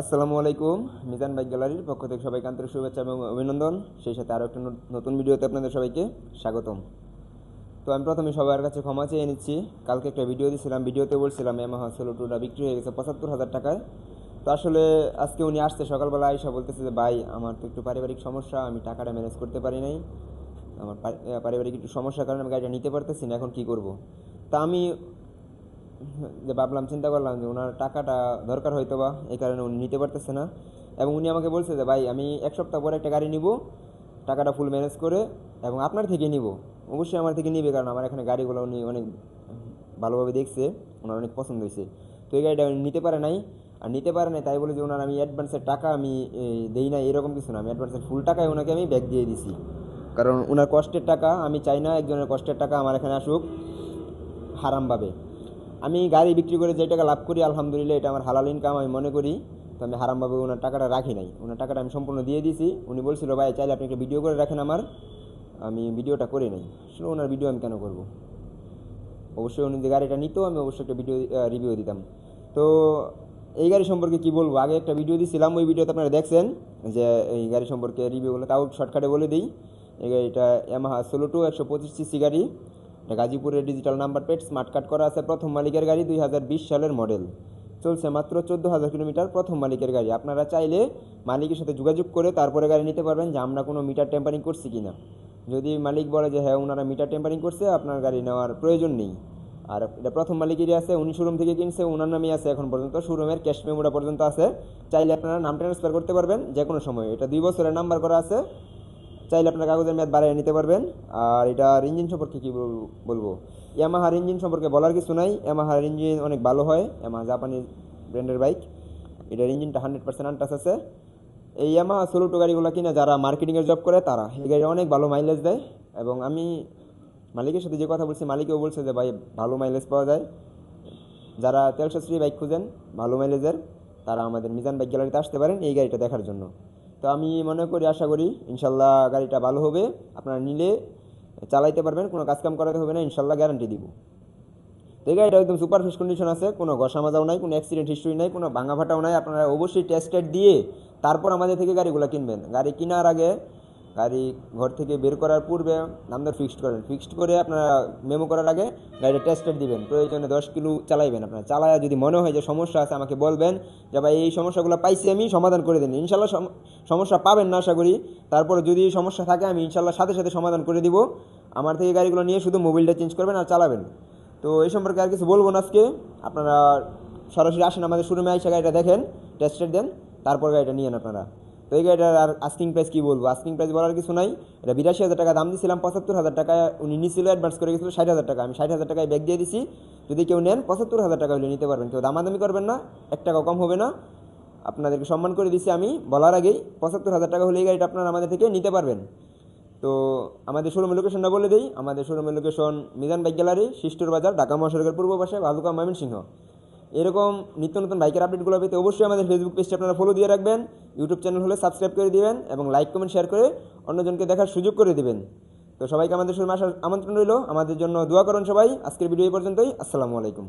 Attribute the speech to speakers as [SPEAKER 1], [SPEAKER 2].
[SPEAKER 1] আসসালামু আলাইকুম। মিজান বাইক গ্যালারির পক্ষ থেকে সবাইকে আন্তরিক শুভেচ্ছা এবং অভিনন্দন। সেই সাথে আরও একটা নতুন ভিডিওতে আপনাদের সবাইকে স্বাগতম। তো আমি প্রথমে সবার কাছে ক্ষমা চেয়ে নিচ্ছি। কালকে একটা ভিডিও দিয়েছিলাম, ভিডিওতে বলছিলাম ইয়ামাহা সোলো টুটা বিক্রি হয়ে গেছে ৭৫,০০০ টাকায়। তো আসলে আজকে উনি আসছে সকালবেলা আইসা বলতেছে যে ভাই আমার তো একটু পারিবারিক সমস্যা, আমি টাকাটা ম্যানেজ করতে পারি নাই, আমার পারিবারিক একটু সমস্যার কারণে আমি গাড়িটা নিতে পারতেছি না, এখন কী করব। তা আমি যে ভাবলাম, চিন্তা করলাম যে ওনার টাকাটা দরকার হয়তো বা এই কারণে উনি নিতে পারতেছে না। এবং উনি আমাকে বলছে যে ভাই আমি এক সপ্তাহ পরে একটা গাড়ি নিব, টাকাটা ফুল ম্যানেজ করে, এবং আপনার থেকে নিব। অবশ্যই আমার থেকে নিবে, কারণ আমার এখানে গাড়িগুলো উনি অনেক ভালোভাবে দেখছে, ওনার অনেক পছন্দ হয়েছে। তো এই গাড়িটা উনি নিতে পারে নাই। আর নিতে পারে নাই তাই বলে যে ওনার আমি অ্যাডভান্সের টাকা আমি দেই না, এরকম কিছু না। আমি অ্যাডভান্সের ফুল টাকায় ওনাকে আমি ব্যাক দিয়ে দিছি, কারণ ওনার কষ্টের টাকা, আমি চাই না একজনের কষ্টের টাকা আমার এখানে আসুক হারামভাবে। আমি গাড়ি বিক্রি করে যে টাকা লাভ করি আলহামদুলিল্লাহ, এটা আমার হালাল ইনকাম আমি মনে করি। তো আমি হারামভাবে ওনার টাকাটা রাখি নাই, ওনার টাকাটা আমি সম্পূর্ণ দিয়ে দিয়েছি। উনি বলছিল ভাই চাইলে আপনি একটা ভিডিও করে রাখেন আমার, আমি ভিডিওটা করে নেই। আসলে ওনার ভিডিও আমি কেন করব। অবশ্যই উনি যে গাড়িটা নিত আমি অবশ্যই একটা ভিডিও রিভিউ দিতাম। তো এই গাড়ি সম্পর্কে কি বলবো, আগে একটা ভিডিও দিয়েছিলাম, ওই ভিডিওতে আপনারা দেখছেন যে এই গাড়ি সম্পর্কে রিভিউগুলো, তাও শর্টকাটে বলে দিই। এই গাড়িটা ইয়ামাহা সোলো টু 125 সিসি গাড়ি। এটা গাজীপুরের digital number plate, smart card করা আছে। প্রথম মালিকের গাড়ি, 2020 সালের মডেল। চলছে মাত্র 14,000 কিলোমিটার। প্রথম মালিকের গাড়ি। আপনারা চাইলে মালিকের সাথে যোগাযোগ করে তারপরে গাড়ি নিতে পারবেন যে আমরা কোনো মিটার টেম্পারিং করছি কিনা। যদি মালিক বলে যে হ্যাঁ ওনারা মিটার টেম্পারিং করছে, আপনার গাড়ি নেওয়ার প্রয়োজন নেই। আর এটা প্রথম মালিকেরই আছে, উনি শোরুম থেকে কিনছে, ওনার নামই আছে এখন পর্যন্ত, শোরুমের ক্যাশ মেমোটা পর্যন্ত আছে। চাইলে আপনারা নাম ট্রান্সফার করতে পারবেন যে কোনো সময়। এটা 2 বছরের নাম্বার করা আছে, চাইলে আপনার কাগজের মেয়াদ বাড়িয়ে নিতে পারবেন। আর এটার ইঞ্জিন সম্পর্কে কী বলবো, ইয়ামাহার ইঞ্জিন সম্পর্কে বলার কিছু নাই। ইয়ামাহার ইঞ্জিন অনেক ভালো হয়, ইয়ামাহা জাপানি ব্র্যান্ডের বাইক। এটার ইঞ্জিনটা 100% আনটাচ আছে। এই ইয়ামাহা সোলো টু গাড়িগুলো কিনা যারা মার্কেটিংয়ের জব করে তারা এই গাড়ি অনেক ভালো মাইলেজ দেয়। এবং আমি মালিকের সাথে যে কথা বলছি, মালিকেও বলছে যে ভাই ভালো মাইলেজ পাওয়া যায়। যারা তেল সাশ্রয়ী বাইক খুঁজেন ভালো মাইলেজের, তারা আমাদের মিজান বাইক গ্যালারিতে আসতে পারেন এই গাড়িটা দেখার জন্য। তো আমি মনে করি, আশা করি ইনশাল্লাহ গাড়িটা ভালো হবে। আপনারা নিলে চালাইতে পারবেন, কোনো কাজকাম করাতে হবে না, ইনশাল্লাহ গ্যারান্টি দিব। তো এই গাড়িটা একদম সুপার ফ্রেশ কন্ডিশন আছে, কোনো ঘষা মাজাও নাই, কোনো অ্যাক্সিডেন্ট হিস্ট্রি নাই, কোনো ভাঙা ফাটাও নাই। আপনারা অবশ্যই টেস্টেড দিয়ে তারপর আমাদের থেকে গাড়িগুলো কিনবেন। গাড়ি কেনার আগে, গাড়ি ঘর থেকে বের করার পূর্বে দাম দর ফিক্সড করেন। ফিক্সড করে আপনারা মেমো করার আগে গাড়িটা টেস্টেড দিবেন। প্রয়োজনে 10 কিলো চালাইবেন। আপনারা চালায়া যদি মনে হয় যে সমস্যা আছে, আমাকে বলবেন যে ভাই এই সমস্যাগুলো পাইছি, আমি সমাধান করে দিন। ইনশাল্লাহ সমস্যা পাবেন না আশা করি। তারপরে যদি সমস্যা থাকে আমি ইনশাল্লাহ সাথে সাথে সমাধান করে দিব। আমার থেকে গাড়িগুলো নিয়ে শুধু মোবিলটা চেঞ্জ করবেন আর চালাবেন। তো এই সম্পর্কে আর কিছু বলবো না আজকে। আপনারা সরাসরি আসেন আমাদের শোরুমে, আইসা গাড়িটা দেখেন, টেস্টেড দেন, তারপর গাড়িটা নিয়েন আপনারা। তো এই গাড়িটার আর আস্কিং প্রাইস কী বলবো, আস্কিং প্রাইস বলার কিছু নাই। এটা 82,000 টাকা দাম দিয়েছিলাম, 75,000 টাকায় উনি নিয়েছিল, অ্যাডভান্স করে গেছিলো 60,000 টাকা। আমি 60,000 টাকায় ব্যাগ দিয়ে দিছি। যদি কেউ নেন 75,000 টাকা হলে নিতে পারবেন, কেউ দামাদামি করবেন না, 1 টাকা কম হবে না। আপনাদেরকে সম্মান করে দিছি আমি বলার আগেই। 75,000 টাকা হলে এই গাড়িটা আপনারা আমাদের থেকে নিতে পারবেন। তো আমাদের শোরুমের লোকেশনটা বলে দিই। আমাদের শোরুমের লোকেশন মিজান বাইক গ্যালারি, শিষ্টর বাজার, ঢাকা মহাসড়কের পূর্ব পাশে, ভালুকা, ময়মনসিংহ। এরকম নিত্য নতুন বাইকের আপডেটগুলো পেতে অবশ্যই আমাদের ফেসবুক পেজটি আপনারা ফলো দিয়ে রাখবেন। ইউটিউব চ্যানেল হলে সাবস্ক্রাইব করে দিবেন এবং লাইক কমেন্ট শেয়ার করে অন্যজনকে দেখার সুযোগ করে দিবেন। তো সবাইকে আমাদের শোরুমে আসার আমন্ত্রণ রইল। আমাদের জন্য দোয়া করুন সবাই। আজকের ভিডিও এই পর্যন্তই। আসসালামু আলাইকুম।